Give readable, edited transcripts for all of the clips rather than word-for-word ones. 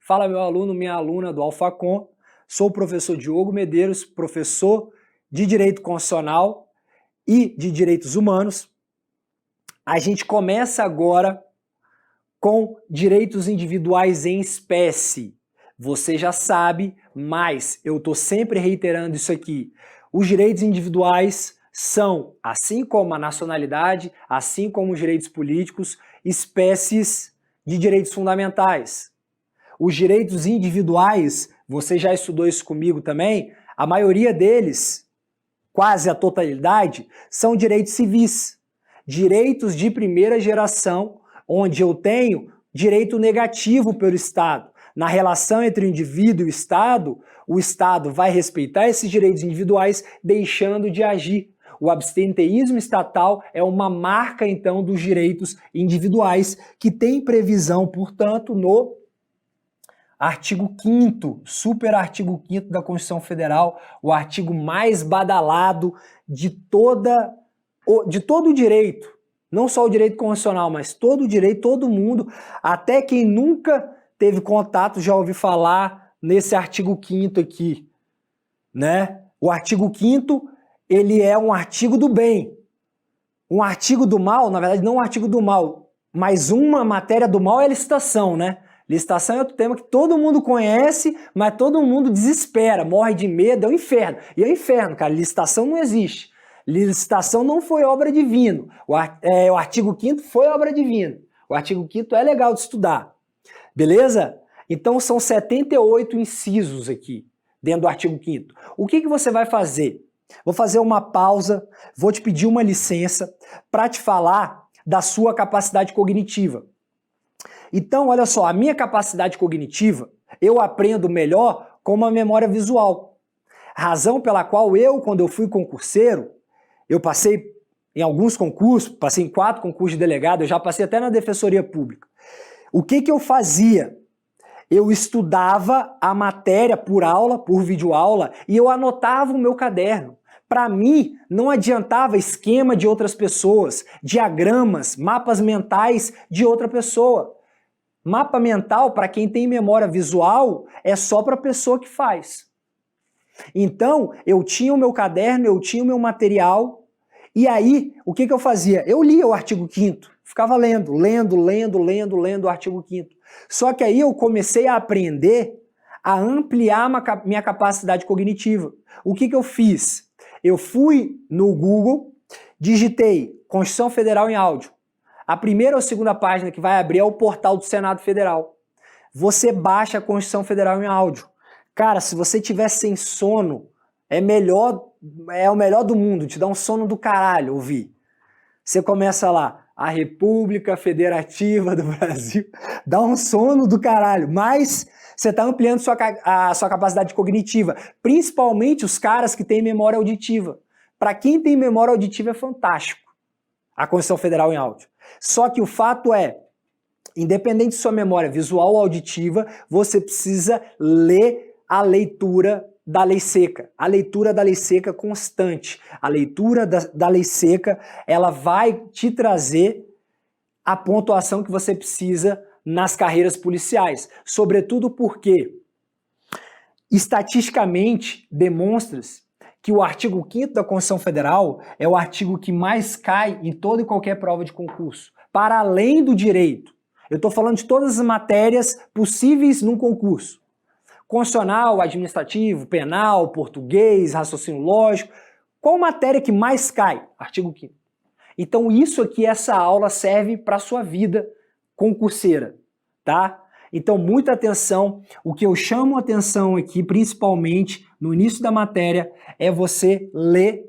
Fala meu aluno, minha aluna do Alfacom, sou o professor Diogo Medeiros, professor de Direito Constitucional e de Direitos Humanos. A gente começa agora com direitos individuais em espécie. Você já sabe, mas eu estou sempre reiterando isso aqui. Os direitos individuais são, assim como a nacionalidade, assim como os direitos políticos, espécies de direitos fundamentais. Os direitos individuais, você já estudou isso comigo também, a maioria deles, quase a totalidade, são direitos civis. Direitos de primeira geração, onde eu tenho direito negativo pelo Estado. Na relação entre o indivíduo e o Estado vai respeitar esses direitos individuais, deixando de agir. O abstenteísmo estatal é uma marca, então, dos direitos individuais, que tem previsão, portanto, no artigo 5º, super artigo 5º da Constituição Federal, o artigo mais badalado de todo o direito. Não só o direito constitucional, mas todo o direito, todo mundo, até quem nunca teve contato já ouviu falar nesse artigo 5º aqui, né? O artigo 5º, ele é um artigo do bem. Um artigo do mal, na verdade não um artigo do mal, mas uma matéria do mal é a licitação, né? Licitação é outro tema que todo mundo conhece, mas todo mundo desespera, morre de medo, é o inferno. E é o inferno, cara, licitação não existe. Licitação não foi obra divina. O artigo 5º foi obra divina. O artigo 5º é legal de estudar. Beleza? Então são 78 incisos aqui, dentro do artigo 5º. O que você vai fazer? Vou fazer uma pausa, vou te pedir uma licença para te falar da sua capacidade cognitiva. Então, olha só, a minha capacidade cognitiva, eu aprendo melhor com uma memória visual. Razão pela qual quando eu fui concurseiro, eu passei em alguns concursos, passei em 4 concursos de delegado, eu já passei até na Defensoria Pública. O que eu fazia? Eu estudava a matéria por aula, por videoaula, e eu anotava o meu caderno. Para mim, não adiantava esquema de outras pessoas, diagramas, mapas mentais de outra pessoa. Mapa mental, para quem tem memória visual, é só para a pessoa que faz. Então, eu tinha o meu caderno, eu tinha o meu material, e aí, o que eu fazia? Eu lia o artigo 5º, ficava lendo o artigo 5º. Só que aí eu comecei a aprender a ampliar minha capacidade cognitiva. O que eu fiz? Eu fui no Google, digitei Constituição Federal em áudio. A primeira ou segunda página que vai abrir é o portal do Senado Federal. Você baixa a Constituição Federal em áudio. Cara, se você tiver sem sono, é o melhor do mundo, te dá um sono do caralho ouvir. Você começa lá, a República Federativa do Brasil, dá um sono do caralho, mas você está ampliando a sua capacidade cognitiva, principalmente os caras que têm memória auditiva. Para quem tem memória auditiva é fantástico a Constituição Federal em áudio. Só que o fato é, independente de sua memória visual ou auditiva, você precisa ler a leitura da lei seca. A leitura da lei seca constante. A leitura da lei seca, ela vai te trazer a pontuação que você precisa nas carreiras policiais. Sobretudo porque, estatisticamente, demonstra-se que o artigo 5º da Constituição Federal é o artigo que mais cai em toda e qualquer prova de concurso, para além do direito. Eu estou falando de todas as matérias possíveis num concurso. Constitucional, administrativo, penal, português, raciocínio lógico. Qual matéria que mais cai? Artigo 5º. Então isso aqui, essa aula serve para a sua vida concurseira, tá? Então, muita atenção. O que eu chamo a atenção aqui, principalmente no início da matéria, é você ler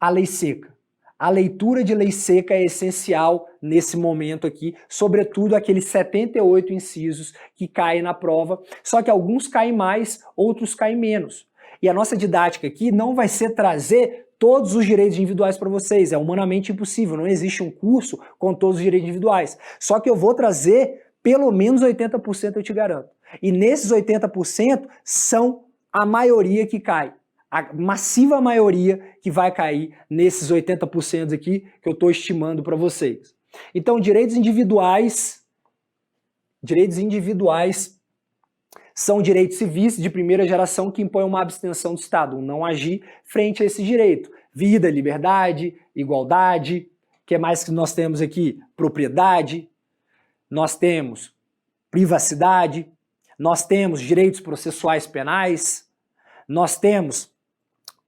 a lei seca. A leitura de lei seca é essencial nesse momento aqui, sobretudo aqueles 78 incisos que caem na prova, só que alguns caem mais, outros caem menos. E a nossa didática aqui não vai ser trazer todos os direitos individuais para vocês, é humanamente impossível, não existe um curso com todos os direitos individuais. Só que eu vou trazer pelo menos 80%, eu te garanto. E nesses 80% são a maioria que cai. A massiva maioria que vai cair nesses 80% aqui que eu estou estimando para vocês. Então, direitos individuais São direitos civis de primeira geração que impõem uma abstenção do Estado, um não agir frente a esse direito. Vida, liberdade, igualdade, o que mais que nós temos aqui? Propriedade, nós temos privacidade, nós temos direitos processuais penais, nós temos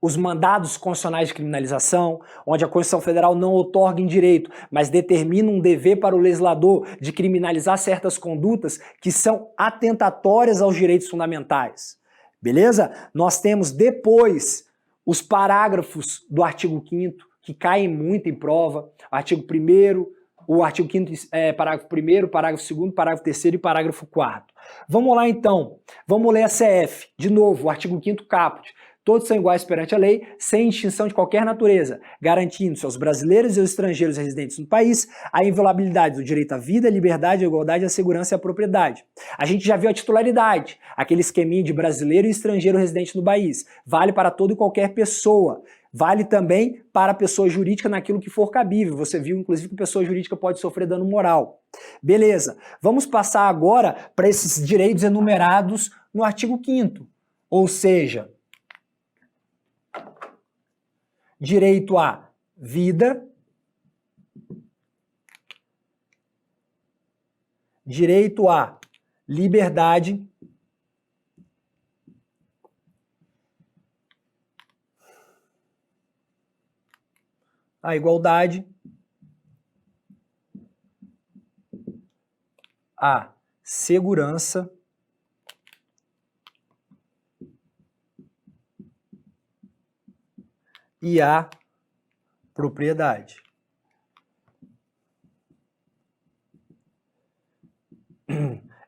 os mandados constitucionais de criminalização, onde a Constituição Federal não outorga em direito, mas determina um dever para o legislador de criminalizar certas condutas que são atentatórias aos direitos fundamentais. Beleza? Nós temos depois os parágrafos do artigo 5º, que caem muito em prova, artigo 1º, o artigo 5º, parágrafo 1º, parágrafo 2º, parágrafo 3º e parágrafo 4º. Vamos lá então, vamos ler a CF, de novo, o artigo 5º caput. Todos são iguais perante a lei, sem distinção de qualquer natureza, garantindo-se aos brasileiros e aos estrangeiros residentes no país a inviolabilidade do direito à vida, à liberdade, à igualdade, à segurança e à propriedade. A gente já viu a titularidade, aquele esqueminha de brasileiro e estrangeiro residente no país. Vale para toda e qualquer pessoa. Vale também para a pessoa jurídica naquilo que for cabível. Você viu, inclusive, que pessoa jurídica pode sofrer dano moral. Beleza. Vamos passar agora para esses direitos enumerados no artigo 5º. Ou seja, direito à vida, direito à liberdade, à igualdade, à segurança e à propriedade.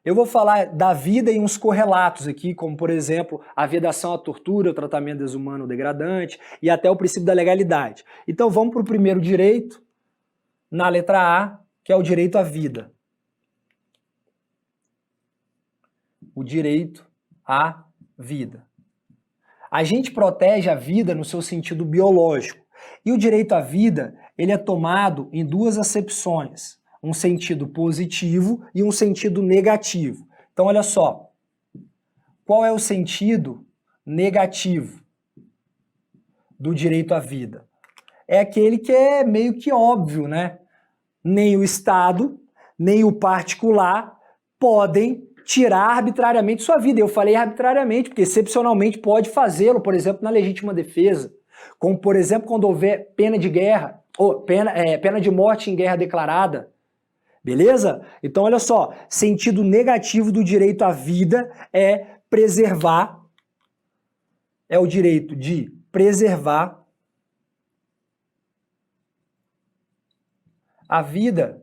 Eu vou falar da vida e uns correlatos aqui, como por exemplo, a vedação à tortura, o tratamento desumano ou degradante e até o princípio da legalidade. Então vamos para o primeiro direito, na letra A, que é o direito à vida. O direito à vida. A gente protege a vida no seu sentido biológico. E o direito à vida, ele é tomado em duas acepções. Um sentido positivo e um sentido negativo. Então, olha só. Qual é o sentido negativo do direito à vida? É aquele que é meio que óbvio, né? Nem o Estado, nem o particular podem tirar arbitrariamente sua vida. Eu falei arbitrariamente, porque excepcionalmente pode fazê-lo, por exemplo, na legítima defesa. Como, por exemplo, quando houver pena de guerra, ou pena de morte em guerra declarada. Beleza? Então, olha só, sentido negativo do direito à vida é preservar, é o direito de preservar a vida,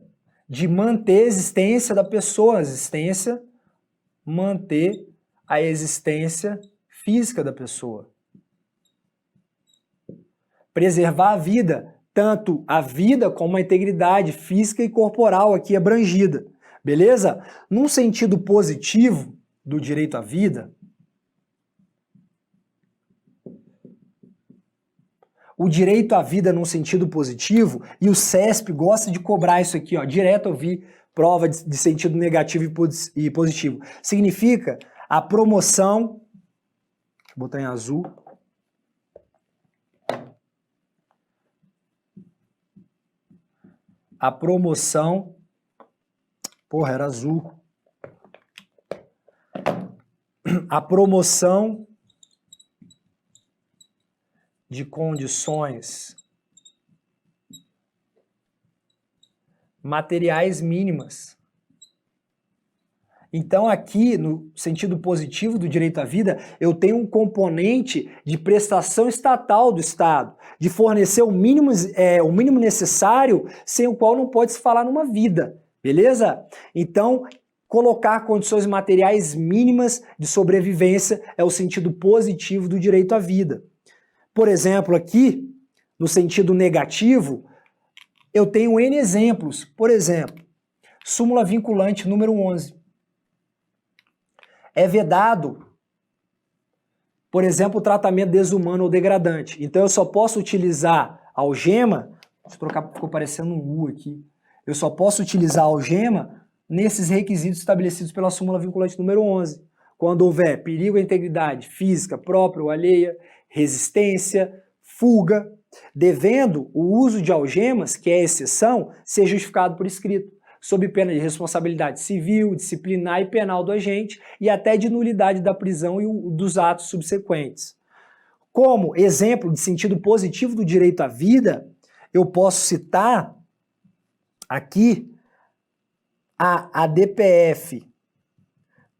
de manter a existência da pessoa, manter a existência física da pessoa. Preservar a vida, tanto a vida como a integridade física e corporal aqui abrangida, beleza? Num sentido positivo do direito à vida, o direito à vida num sentido positivo, e o CESP gosta de cobrar isso aqui, ó, direto eu vi prova de sentido negativo e positivo. Significa a promoção, deixa eu botar em azul, a promoção, porra, era azul, a promoção de condições materiais mínimas. Então aqui, no sentido positivo do direito à vida, eu tenho um componente de prestação estatal do Estado, de fornecer o mínimo necessário, sem o qual não pode se falar numa vida, beleza? Então, colocar condições materiais mínimas de sobrevivência é o sentido positivo do direito à vida. Por exemplo, aqui, no sentido negativo, eu tenho N exemplos. Por exemplo, súmula vinculante número 11. É vedado, por exemplo, o tratamento desumano ou degradante. Então eu só posso utilizar algema, deixa eu trocar, ficou parecendo um U aqui. Eu só posso utilizar algema nesses requisitos estabelecidos pela súmula vinculante número 11. quando houver perigo à integridade física própria ou alheia, resistência, fuga, devendo o uso de algemas, que é exceção, ser justificado por escrito, sob pena de responsabilidade civil, disciplinar e penal do agente e até de nulidade da prisão e dos atos subsequentes. Como exemplo de sentido positivo do direito à vida, eu posso citar aqui a ADPF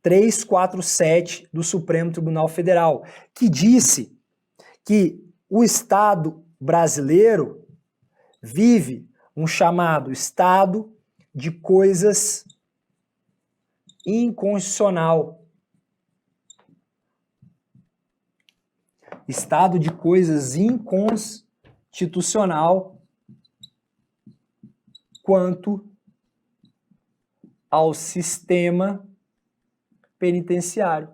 347 do Supremo Tribunal Federal, que disse que o Estado brasileiro vive um chamado estado de coisas inconstitucional. Estado de coisas inconstitucional quanto ao sistema penitenciário.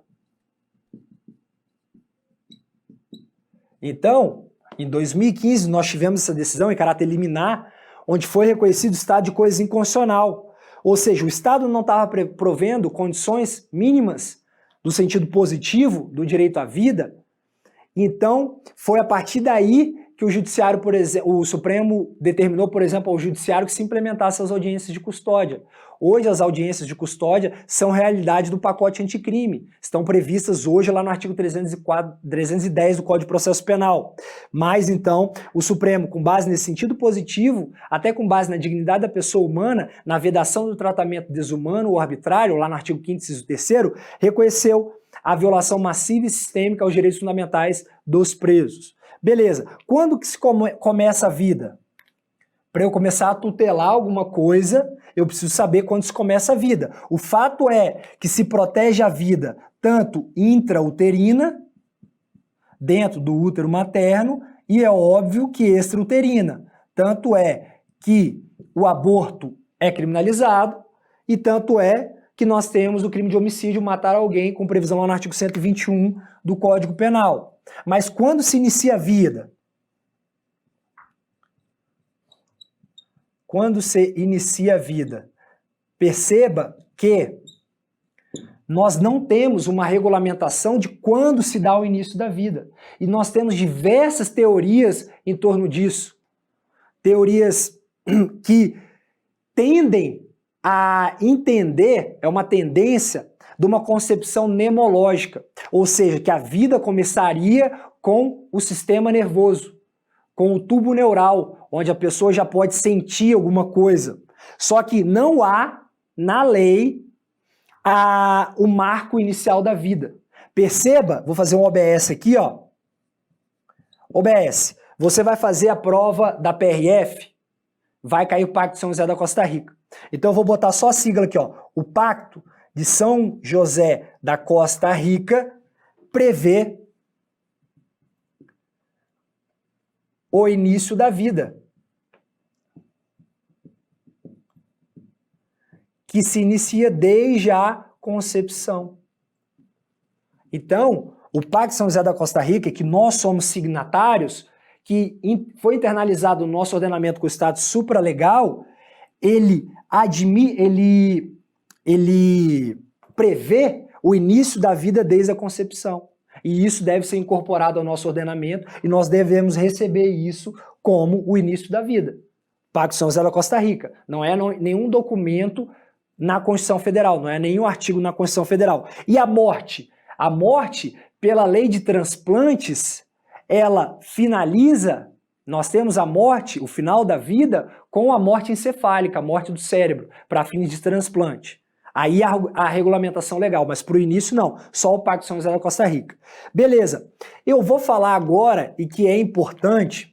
Então, em 2015, nós tivemos essa decisão em caráter liminar, onde foi reconhecido o estado de coisas inconstitucional. Ou seja, o Estado não estava provendo condições mínimas do sentido positivo do direito à vida. Então, foi a partir daí que o Judiciário, por exemplo, o Supremo determinou, por exemplo, ao Judiciário que se implementasse as audiências de custódia. Hoje, as audiências de custódia são realidade do pacote anticrime. Estão previstas hoje lá no artigo 310 do Código de Processo Penal. Mas, então, o Supremo, com base nesse sentido positivo, até com base na dignidade da pessoa humana, na vedação do tratamento desumano ou arbitrário, lá no artigo 5º, inciso 3º, reconheceu a violação massiva e sistêmica aos direitos fundamentais dos presos. Beleza, quando que se começa a vida? Para eu começar a tutelar alguma coisa, eu preciso saber quando se começa a vida. O fato é que se protege a vida tanto intrauterina, dentro do útero materno, e é óbvio que extrauterina. Tanto é que o aborto é criminalizado e tanto é que nós temos o crime de homicídio, matar alguém, com previsão lá no artigo 121 do Código Penal. Mas quando se inicia a vida? Quando se inicia a vida, perceba que nós não temos uma regulamentação de quando se dá o início da vida. E nós temos diversas teorias em torno disso. Teorias que tendem a entender, é uma tendência de uma concepção nemológica, ou seja, que a vida começaria com o sistema nervoso, com o tubo neural, onde a pessoa já pode sentir alguma coisa. Só que não há, na lei, o marco inicial da vida. Perceba, vou fazer um OBS aqui, ó. OBS, você vai fazer a prova da PRF, vai cair o Pacto de São José da Costa Rica. Então eu vou botar só a sigla aqui, ó. O Pacto de São José da Costa Rica prevê o início da vida, que se inicia desde a concepção. Então, o Pacto de São José da Costa Rica, que nós somos signatários, que foi internalizado no nosso ordenamento com o Estado supralegal, ele prevê o início da vida desde a concepção. E isso deve ser incorporado ao nosso ordenamento e nós devemos receber isso como o início da vida. Pacto de São José da Costa Rica. Não é nenhum documento na Constituição Federal, não é nenhum artigo na Constituição Federal. E a morte? A morte, pela lei de transplantes, ela finaliza, nós temos a morte, o final da vida, com a morte encefálica, a morte do cérebro, para fins de transplante. Aí a regulamentação legal, mas para o início não, só o Pacto de São José da Costa Rica. Beleza, eu vou falar agora, e que é importante,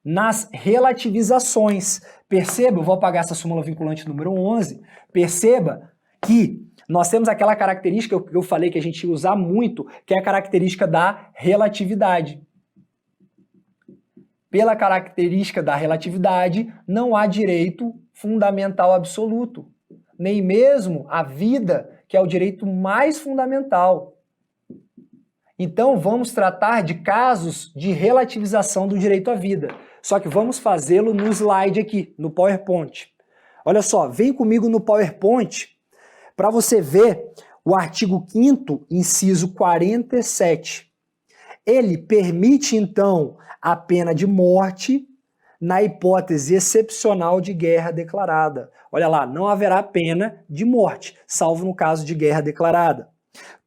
nas relativizações. Perceba, eu vou apagar essa súmula vinculante número 11, perceba que nós temos aquela característica que eu falei que a gente ia usar muito, que é a característica da relatividade. Pela característica da relatividade, não há direito fundamental absoluto, nem mesmo a vida, que é o direito mais fundamental. Então vamos tratar de casos de relativização do direito à vida. Só que vamos fazê-lo no slide aqui, no PowerPoint. Olha só, vem comigo no PowerPoint para você ver o artigo 5º, inciso 47. Ele permite, então, a pena de morte na hipótese excepcional de guerra declarada. Olha lá, não haverá pena de morte, salvo no caso de guerra declarada.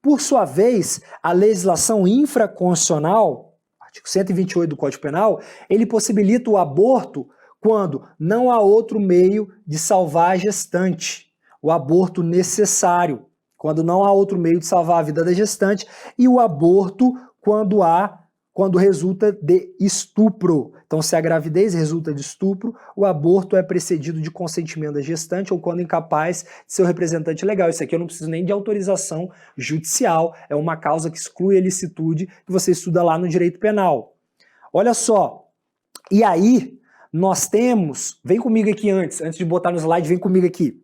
Por sua vez, a legislação infraconstitucional, artigo 128 do Código Penal, ele possibilita o aborto quando não há outro meio de salvar a gestante. O aborto necessário, quando não há outro meio de salvar a vida da gestante, e o aborto quando resulta de estupro. Então, se a gravidez resulta de estupro, o aborto é precedido de consentimento da gestante ou quando incapaz de seu representante legal. Isso aqui eu não preciso nem de autorização judicial, é uma causa que exclui a ilicitude que você estuda lá no direito penal. Olha só, e aí nós temos, vem comigo aqui antes de botar no slide, vem comigo aqui.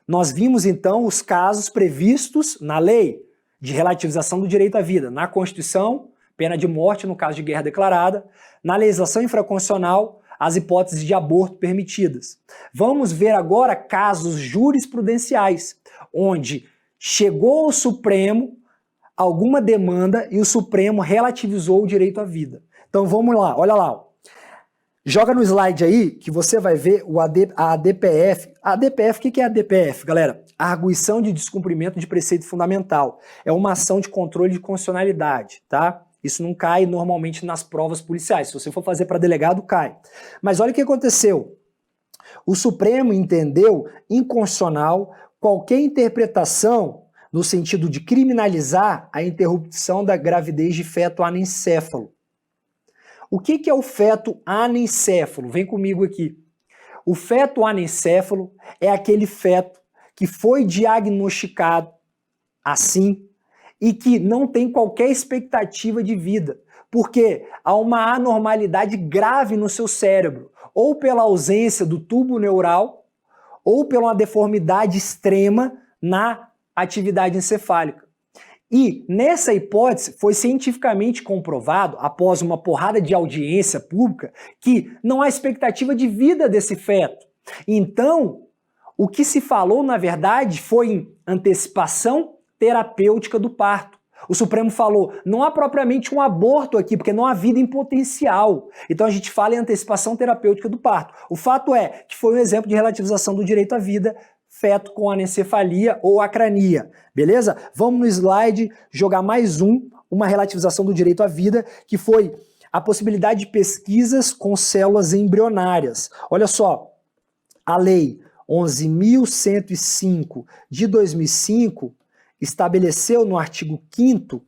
Nós vimos então os casos previstos na lei de relativização do direito à vida, na Constituição, pena de morte no caso de guerra declarada, na legislação infraconstitucional, as hipóteses de aborto permitidas. Vamos ver agora casos jurisprudenciais, onde chegou ao Supremo alguma demanda e o Supremo relativizou o direito à vida. Então vamos lá, olha lá. Joga no slide aí que você vai ver a ADPF. A ADPF, o que é a ADPF, galera? Arguição de descumprimento de preceito fundamental. É uma ação de controle de constitucionalidade, tá? Isso não cai normalmente nas provas policiais. Se você for fazer para delegado, cai. Mas olha o que aconteceu. O Supremo entendeu inconstitucional qualquer interpretação no sentido de criminalizar a interrupção da gravidez de feto anencéfalo. O que é o feto anencéfalo? Vem comigo aqui. O feto anencéfalo é aquele feto que foi diagnosticado assim e que não tem qualquer expectativa de vida, porque há uma anormalidade grave no seu cérebro, ou pela ausência do tubo neural, ou pela uma deformidade extrema na atividade encefálica. E, nessa hipótese, foi cientificamente comprovado, após uma porrada de audiência pública, que não há expectativa de vida desse feto. Então, o que se falou, na verdade, foi em antecipação terapêutica do parto. O Supremo falou, não há propriamente um aborto aqui, porque não há vida em potencial. Então a gente fala em antecipação terapêutica do parto. O fato é que foi um exemplo de relativização do direito à vida, feto com anencefalia ou acrania. Beleza? Vamos no slide jogar mais uma relativização do direito à vida, que foi a possibilidade de pesquisas com células embrionárias. Olha só, a lei 11.105 de 2005 estabeleceu no artigo 5º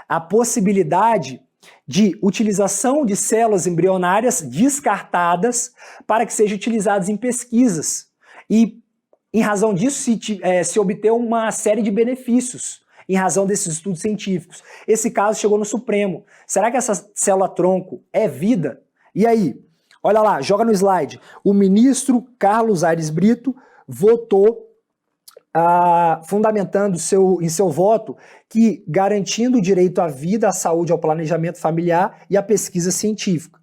a possibilidade de utilização de células embrionárias descartadas para que sejam utilizadas em pesquisas. E, em razão disso, se obteve uma série de benefícios em razão desses estudos científicos. Esse caso chegou no Supremo. Será que essa célula-tronco é vida? E aí? Olha lá, joga no slide. O ministro Carlos Aires Brito votou fundamentando em seu voto que garantindo o direito à vida, à saúde, ao planejamento familiar e à pesquisa científica.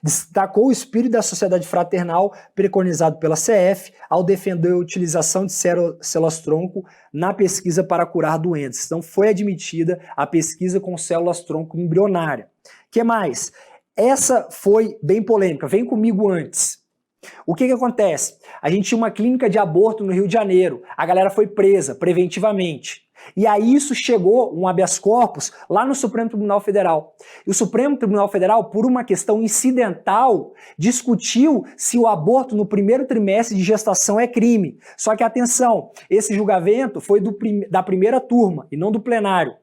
Destacou o espírito da sociedade fraternal preconizado pela CF ao defender a utilização de células-tronco na pesquisa para curar doenças. Então foi admitida a pesquisa com células-tronco embrionária. O que mais? Essa foi bem polêmica, vem comigo antes. O que acontece? A gente tinha uma clínica de aborto no Rio de Janeiro, a galera foi presa preventivamente. E aí isso chegou, um habeas corpus, lá no Supremo Tribunal Federal. E o Supremo Tribunal Federal, por uma questão incidental, discutiu se o aborto no primeiro trimestre de gestação é crime. Só que atenção, esse julgamento foi da primeira turma e não do plenário.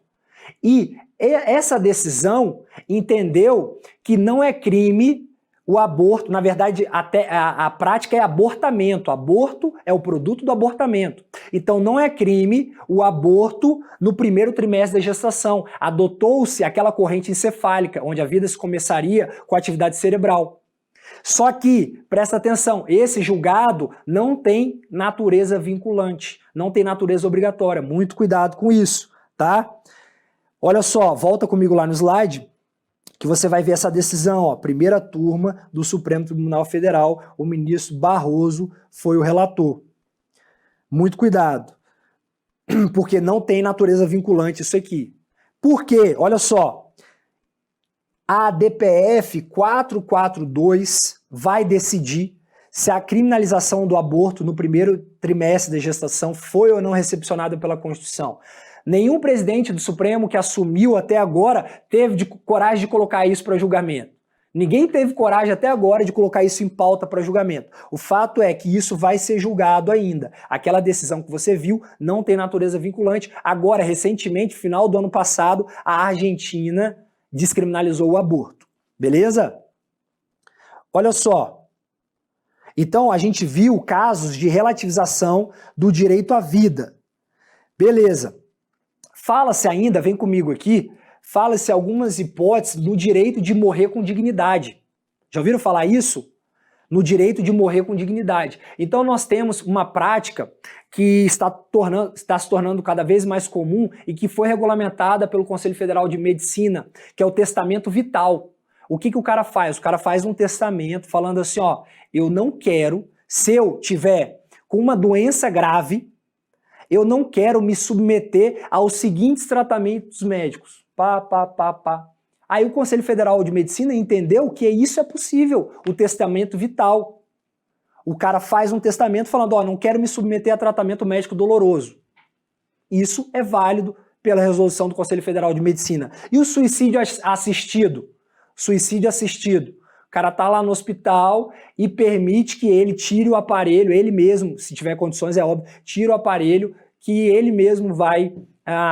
E essa decisão entendeu que não é crime o aborto, na verdade, até a prática é abortamento. Aborto é o produto do abortamento. Então não é crime o aborto no primeiro trimestre da gestação. Adotou-se aquela corrente encefálica, onde a vida se começaria com a atividade cerebral. Só que, presta atenção, esse julgado não tem natureza vinculante, não tem natureza obrigatória. Muito cuidado com isso, tá? Olha só, volta comigo lá no slide, que você vai ver essa decisão, ó, primeira turma do Supremo Tribunal Federal, o ministro Barroso foi o relator. Muito cuidado. Porque não tem natureza vinculante isso aqui. Por quê? Olha só. A DPF 442 vai decidir se a criminalização do aborto no primeiro trimestre da gestação foi ou não recepcionada pela Constituição. Nenhum presidente do Supremo que assumiu até agora teve coragem de colocar isso para julgamento. Ninguém teve coragem até agora de colocar isso em pauta para julgamento. O fato é que isso vai ser julgado ainda. Aquela decisão que você viu não tem natureza vinculante. Agora, recentemente, final do ano passado, a Argentina descriminalizou o aborto. Beleza? Olha só. Então, a gente viu casos de relativização do direito à vida. Beleza. Fala-se ainda, vem comigo aqui, fala-se algumas hipóteses do direito de morrer com dignidade. Já ouviram falar isso? No direito de morrer com dignidade. Então nós temos uma prática que está se tornando cada vez mais comum e que foi regulamentada pelo Conselho Federal de Medicina, que é o testamento vital. O que o cara faz? O cara faz um testamento falando assim, ó, eu não quero, se eu tiver com uma doença grave, eu não quero me submeter aos seguintes tratamentos médicos. Aí o Conselho Federal de Medicina entendeu que isso é possível, o testamento vital. O cara faz um testamento falando, ó, não quero me submeter a tratamento médico doloroso. Isso é válido pela resolução do Conselho Federal de Medicina. E o suicídio assistido? Suicídio assistido. O cara tá lá no hospital e permite que ele tire o aparelho, ele mesmo, se tiver condições, é óbvio, tira o aparelho que ele mesmo vai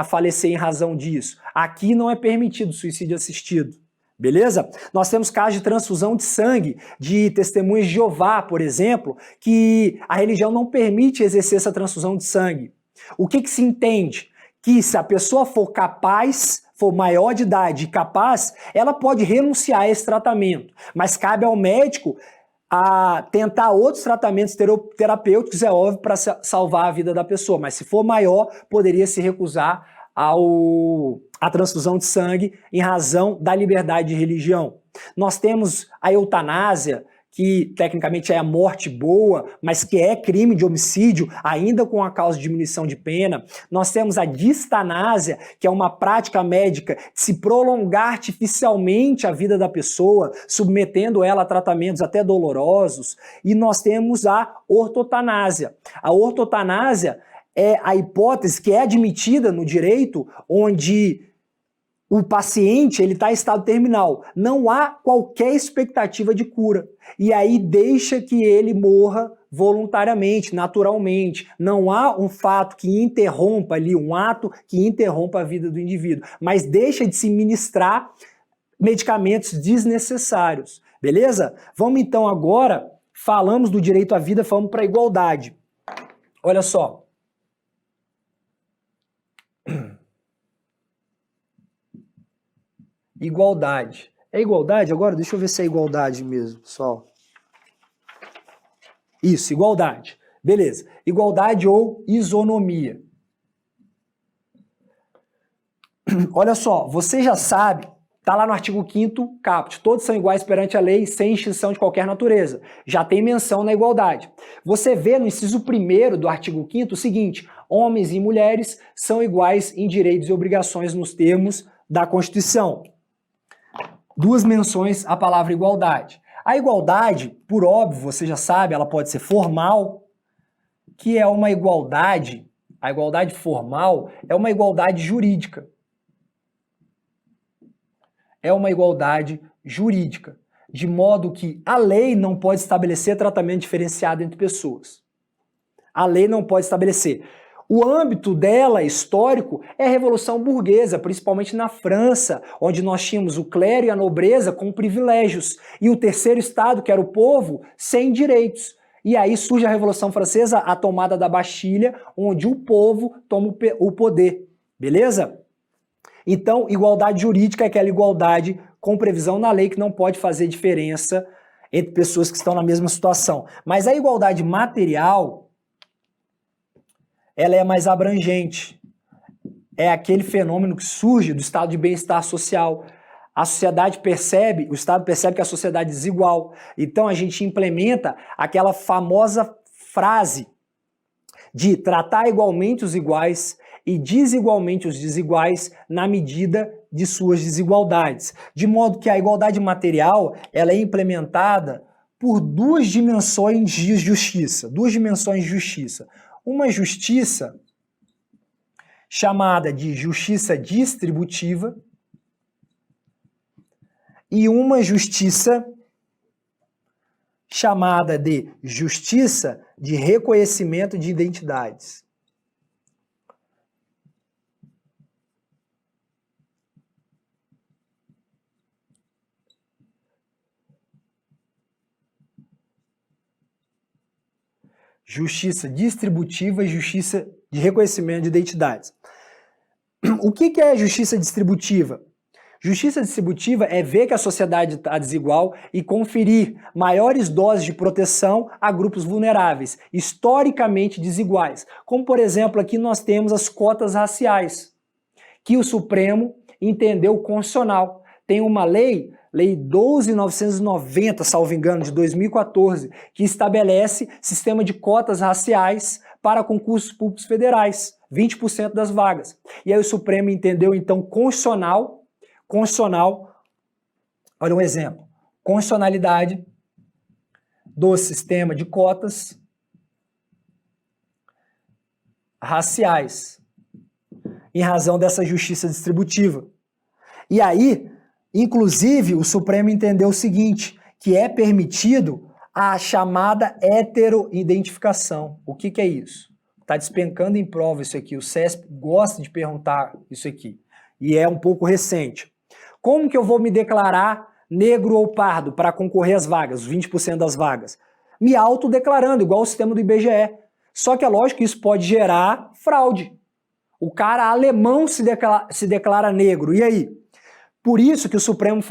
falecer em razão disso. Aqui não é permitido suicídio assistido. Beleza? Nós temos casos de transfusão de sangue, de testemunhas de Jeová, por exemplo, que a religião não permite exercer essa transfusão de sangue. O que se entende? Que se a pessoa for capaz, for maior de idade e capaz, ela pode renunciar a esse tratamento, mas cabe ao médico a tentar outros tratamentos terapêuticos, é óbvio, para salvar a vida da pessoa, mas se for maior, poderia se recusar a transfusão de sangue em razão da liberdade de religião. Nós temos a eutanásia, que tecnicamente é a morte boa, mas que é crime de homicídio, ainda com a causa de diminuição de pena. Nós temos a distanásia, que é uma prática médica de se prolongar artificialmente a vida da pessoa, submetendo ela a tratamentos até dolorosos. E nós temos a ortotanásia. A ortotanásia é a hipótese que é admitida no direito, onde o paciente está em estado terminal, não há qualquer expectativa de cura, e aí deixa que ele morra voluntariamente, naturalmente. Não há um fato que interrompa ali, um ato que interrompa a vida do indivíduo, mas deixa de se ministrar medicamentos desnecessários, beleza? Vamos então agora, falamos do direito à vida, vamos para a igualdade. Olha só. Igualdade. É igualdade agora? Deixa eu ver se é igualdade mesmo, pessoal. Isso, igualdade. Beleza. Igualdade ou isonomia. Olha só, você já sabe, tá lá no artigo 5º caput, todos são iguais perante a lei, sem extinção de qualquer natureza. Já tem menção na igualdade. Você vê no inciso 1º do artigo 5º o seguinte: homens e mulheres são iguais em direitos e obrigações nos termos da Constituição. Duas menções à palavra igualdade. A igualdade, por óbvio, você já sabe, ela pode ser formal, que é uma igualdade, a igualdade formal é uma igualdade jurídica. É uma igualdade jurídica, de modo que a lei não pode estabelecer tratamento diferenciado entre pessoas. A lei não pode estabelecer. O âmbito dela, histórico, é a Revolução Burguesa, principalmente na França, onde nós tínhamos o clero e a nobreza com privilégios, e o terceiro estado, que era o povo, sem direitos. E aí surge a Revolução Francesa, a tomada da Bastilha, onde o povo toma o poder. Beleza? Então, igualdade jurídica é aquela igualdade com previsão na lei que não pode fazer diferença entre pessoas que estão na mesma situação. Mas a igualdade material, ela é mais abrangente. É aquele fenômeno que surge do estado de bem-estar social. A sociedade percebe, o Estado percebe que a sociedade é desigual. Então a gente implementa aquela famosa frase de tratar igualmente os iguais e desigualmente os desiguais na medida de suas desigualdades. De modo que a igualdade material ela é implementada por duas dimensões de justiça. Duas dimensões de justiça. Uma justiça chamada de justiça distributiva e uma justiça chamada de justiça de reconhecimento de identidades. Justiça distributiva e justiça de reconhecimento de identidades. O que é justiça distributiva? Justiça distributiva é ver que a sociedade está desigual e conferir maiores doses de proteção a grupos vulneráveis, historicamente desiguais. Como, por exemplo, aqui nós temos as cotas raciais, que o Supremo entendeu constitucional. Tem uma lei 12.990, salvo engano, de 2014, que estabelece sistema de cotas raciais para concursos públicos federais, 20% das vagas. E aí o Supremo entendeu, então, constitucional, olha um exemplo, constitucionalidade do sistema de cotas raciais, em razão dessa justiça distributiva. E aí, inclusive, o Supremo entendeu o seguinte, que é permitido a chamada heteroidentificação. O que é isso? Está despencando em prova isso aqui. O CESP gosta de perguntar isso aqui. E é um pouco recente. Como que eu vou me declarar negro ou pardo para concorrer às vagas, os 20% das vagas? Me autodeclarando, igual o sistema do IBGE. Só que é lógico que isso pode gerar fraude. O cara alemão se declara negro. E aí? Por isso que o Supremo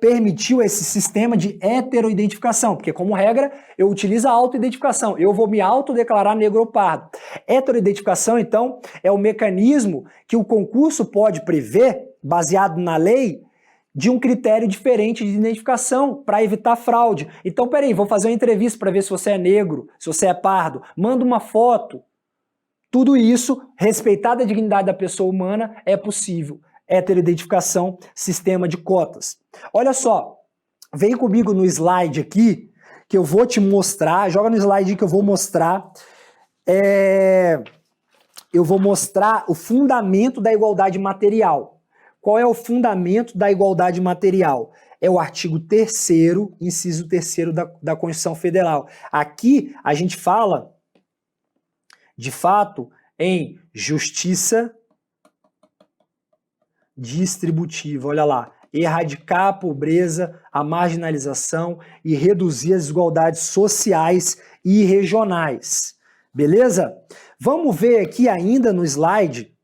permitiu esse sistema de heteroidentificação, porque como regra eu utilizo a autoidentificação, eu vou me autodeclarar negro ou pardo. Heteroidentificação, então, é o mecanismo que o concurso pode prever, baseado na lei, de um critério diferente de identificação para evitar fraude. Então, peraí, vou fazer uma entrevista para ver se você é negro, se você é pardo, manda uma foto. Tudo isso, respeitada a dignidade da pessoa humana, é possível. Heteroidentificação, sistema de cotas. Olha só, vem comigo no slide aqui, que eu vou te mostrar, joga no slide que eu vou mostrar, eu vou mostrar o fundamento da igualdade material. Qual é o fundamento da igualdade material? É o artigo 3º, inciso 3º da Constituição Federal. Aqui a gente fala, de fato, em justiça distributiva. Olha lá, erradicar a pobreza, a marginalização e reduzir as desigualdades sociais e regionais. Beleza? Vamos ver aqui ainda no slide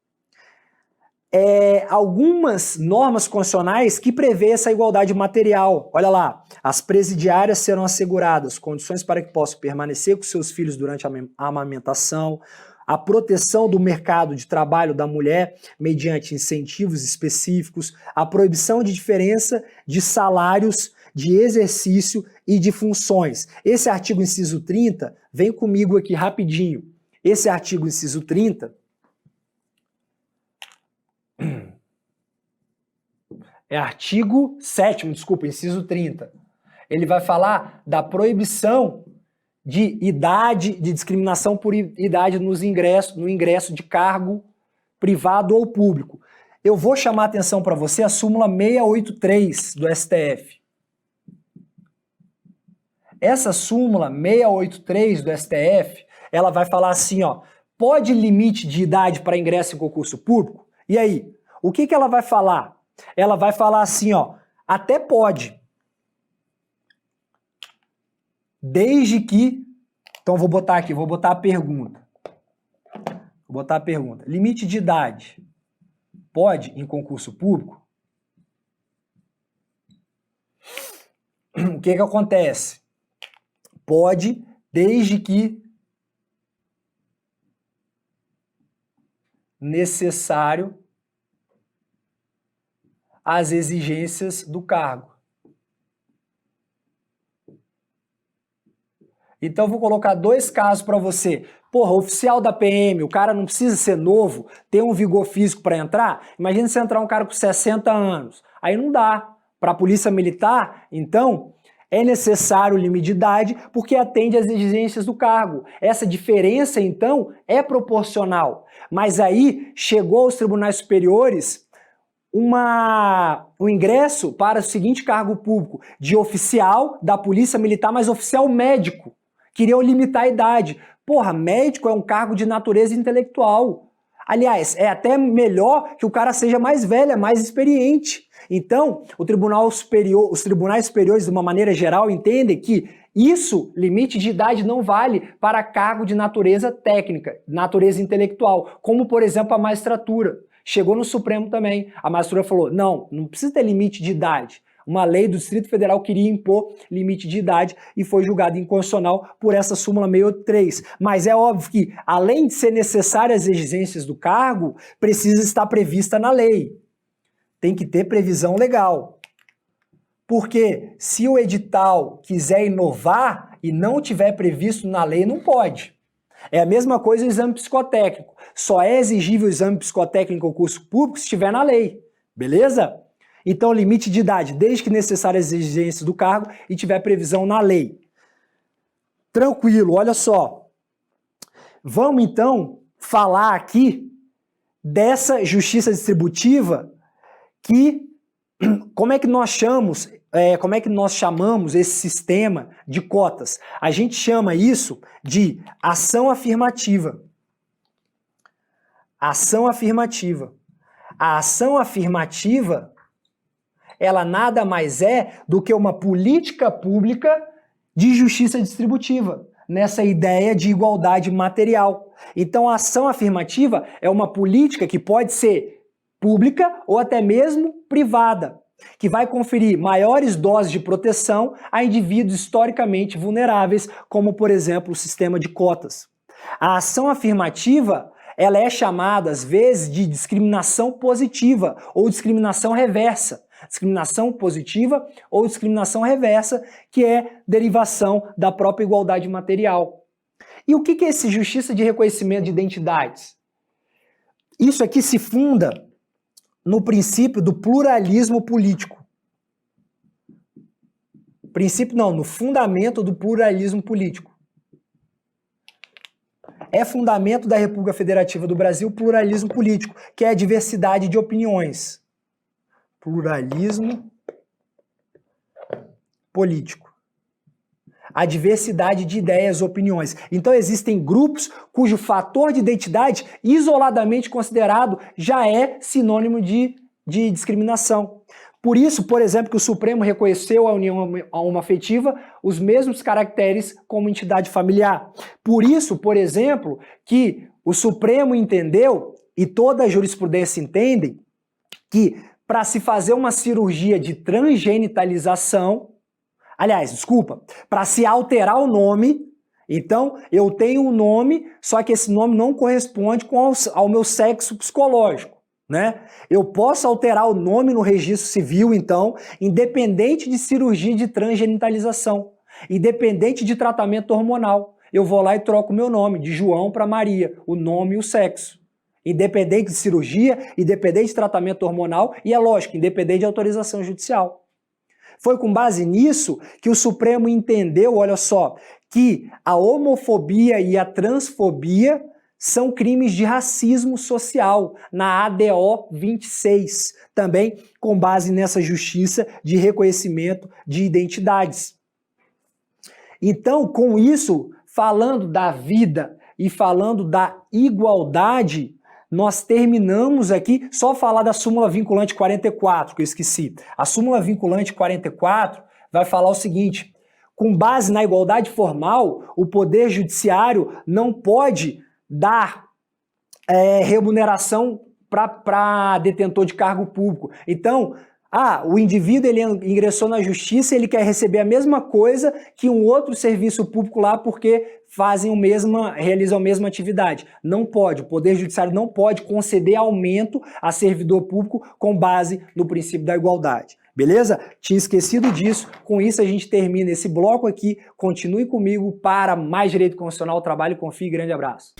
algumas normas constitucionais que prevê essa igualdade material. Olha lá, as presidiárias serão asseguradas condições para que possam permanecer com seus filhos durante a amamentação, a proteção do mercado de trabalho da mulher mediante incentivos específicos, a proibição de diferença de salários, de exercício e de funções. Esse artigo inciso 30, vem comigo aqui rapidinho. Esse artigo inciso 30 é artigo 7º, desculpa, inciso 30. Ele vai falar da proibição de idade, de discriminação por idade no ingresso de cargo privado ou público. Eu vou chamar a atenção para você a súmula 683 do STF. Essa súmula 683 do STF, ela vai falar assim, ó, pode limite de idade para ingresso em concurso público? E aí, o que ela vai falar? Ela vai falar assim, ó, até pode. Desde que, então vou botar aqui, vou botar a pergunta. Vou botar a pergunta. Limite de idade pode em concurso público? O que acontece? Pode, desde que necessário às exigências do cargo. Então eu vou colocar dois casos para você. Porra, oficial da PM, o cara não precisa ser novo, ter um vigor físico para entrar? Imagina se entrar um cara com 60 anos. Aí não dá. Para a polícia militar, então, é necessário o limite de idade porque atende às exigências do cargo. Essa diferença, então, é proporcional. Mas aí chegou aos tribunais superiores o ingresso para o seguinte cargo público, de oficial da polícia militar, mas oficial médico. Queriam limitar a idade. Porra, médico é um cargo de natureza intelectual. Aliás, é até melhor que o cara seja mais velho, mais experiente. Então, os tribunais superiores, de uma maneira geral, entendem que isso, limite de idade, não vale para cargo de natureza técnica, natureza intelectual, como, por exemplo, a magistratura. Chegou no Supremo também. A magistratura falou, não precisa ter limite de idade. Uma lei do Distrito Federal queria impor limite de idade e foi julgada inconstitucional por essa súmula 683. Mas é óbvio que, além de ser necessárias as exigências do cargo, precisa estar prevista na lei. Tem que ter previsão legal. Porque se o edital quiser inovar e não tiver previsto na lei, não pode. É a mesma coisa o exame psicotécnico. Só é exigível o exame psicotécnico em concurso público se estiver na lei. Beleza? Então, limite de idade, desde que necessárias as exigências do cargo e tiver previsão na lei. Tranquilo, olha só. Vamos, então, falar aqui dessa justiça distributiva que, como é que nós chamamos esse sistema de cotas? A gente chama isso de ação afirmativa. Ação afirmativa. A ação afirmativa, ela nada mais é do que uma política pública de justiça distributiva, nessa ideia de igualdade material. Então, a ação afirmativa é uma política que pode ser pública ou até mesmo privada, que vai conferir maiores doses de proteção a indivíduos historicamente vulneráveis, como, por exemplo, o sistema de cotas. A ação afirmativa, ela é chamada, às vezes, de discriminação positiva ou discriminação reversa. Discriminação positiva ou discriminação reversa, que é derivação da própria igualdade material. E o que é esse justiça de reconhecimento de identidades? Isso aqui se funda no princípio do pluralismo político. No fundamento do pluralismo político. É fundamento da República Federativa do Brasil o pluralismo político, que é a diversidade de opiniões. Pluralismo político. A diversidade de ideias e opiniões. Então existem grupos cujo fator de identidade, isoladamente considerado, já é sinônimo de discriminação. Por isso, por exemplo, que o Supremo reconheceu a união homoafetiva os mesmos caracteres como entidade familiar. Por isso, por exemplo, que o Supremo entendeu, e toda a jurisprudência entende, que para se fazer uma cirurgia de transgenitalização, para se alterar o nome, então eu tenho um nome, só que esse nome não corresponde ao meu sexo psicológico, né? Eu posso alterar o nome no registro civil, então, independente de cirurgia de transgenitalização, independente de tratamento hormonal. Eu vou lá e troco o meu nome, de João para Maria, o nome e o sexo. Independente de cirurgia, independente de tratamento hormonal e, é lógico, independente de autorização judicial. Foi com base nisso que o Supremo entendeu, olha só, que a homofobia e a transfobia são crimes de racismo social, na ADO 26, também com base nessa justiça de reconhecimento de identidades. Então, com isso, falando da vida e falando da igualdade, nós terminamos aqui, só falar da súmula vinculante 44, que eu esqueci. A súmula vinculante 44 vai falar o seguinte: com base na igualdade formal, o Poder Judiciário não pode dar remuneração para detentor de cargo público. Então, o indivíduo ele ingressou na justiça e ele quer receber a mesma coisa que um outro serviço público lá porque realizam a mesma atividade. Não pode, o Poder Judiciário não pode conceder aumento a servidor público com base no princípio da igualdade. Beleza? Tinha esquecido disso. Com isso a gente termina esse bloco aqui. Continue comigo para mais direito constitucional. Trabalho, confie. Grande abraço.